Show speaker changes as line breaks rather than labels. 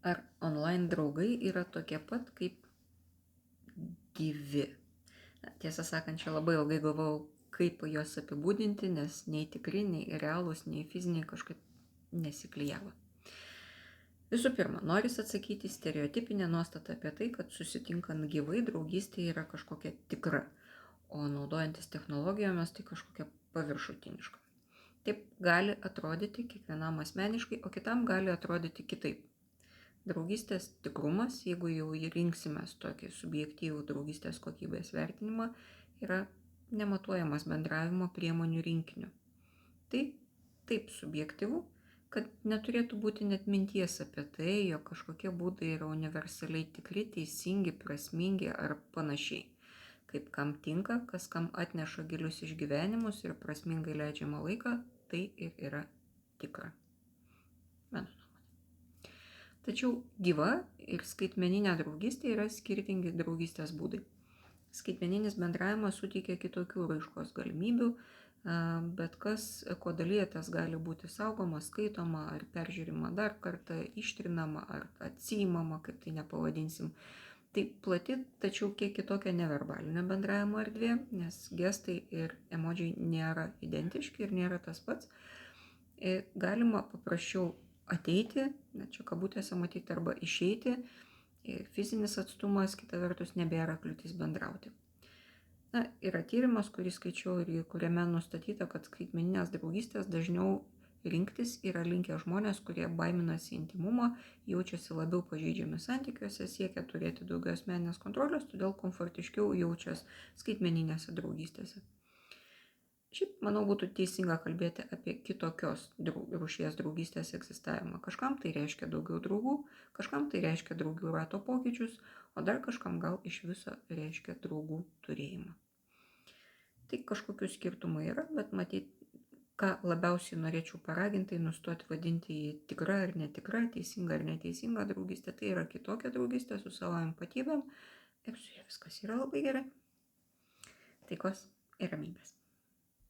Ar online draugai yra tokie pat kaip gyvi? Tiesą sakant, čia labai ilgai galvojau, kaip juos apibūdinti, nes nei tikri, nei realūs, nei fiziniai kažkaip nesiklijavo. Visų pirma, noris atsakyti stereotipinę nuostatą apie tai, kad susitinkant gyvai draugystė yra kažkokia tikra, o naudojantis technologijomis tai kažkokia paviršutiniška. Taip gali atrodyti kiekvienam asmeniškai, o kitam gali atrodyti kitaip. Draugystės tikrumas, jeigu jau rinksimės tokį subjektyvų draugystės kokybės vertinimą, yra nematuojamas bendravimo priemonių rinkiniu. Tai taip subjektyvu, kad neturėtų būti net minties apie tai, jog kažkokie būdai yra universaliai tikri, teisingi, prasmingi ar panašiai. Kaip kam tinka, kas kam atneša gilius išgyvenimus ir prasmingai leidžiamą laiką, tai ir yra tikra. Mano nuomonė. Tačiau gyva ir skaitmeninė draugystė yra skirtingi draugystės būdai. Skaitmeninis bendravimas suteikia kitokių raiškos galimybių, bet kas, ko dalyjatės, gali būti saugoma, skaitoma ar peržiūrima dar kartą, ištrinama ar atsiimama, kaip tai nepavadinsim. Tai plati, tačiau kiek kitokia neverbalinio bendravimo erdvė, nes gestai ir emodžiai nėra identiški ir nėra tas pats. Galima paprasčiau ateiti, čia kabutėse matyti, arba išeiti, fizinis atstumas, kita vertus, nebėra kliūtis bendrauti. Yra tyrimas, kurį skaičiau ir kuriame nustatyta, kad skaitmeninės draugystės dažniau rinktis yra linkę žmonės, kurie baiminasi intimumo, jaučiasi labiau pažeidžiami santykiuose, siekia turėti daugiau asmeninės kontrolės, todėl komfortiškiau jaučiasi skaitmeninėse draugystėse. Šiaip, manau, būtų teisinga kalbėti apie kitokios rūšies draugystės egzistavimą. Kažkam tai reiškia daugiau draugų, kažkam tai reiškia draugų rato pokyčius, o dar kažkam gal iš viso reiškia draugų turėjimą. Tai kažkokių skirtumų yra, bet matyt, ką labiausiai norėčiau paraginti, nustoti vadinti jį tikra ar netikra, teisinga ar neteisinga draugystė. Tai yra kitokia draugystė su savo empatybėm ir su ja viskas yra labai gerai. Taikos ir ramybės.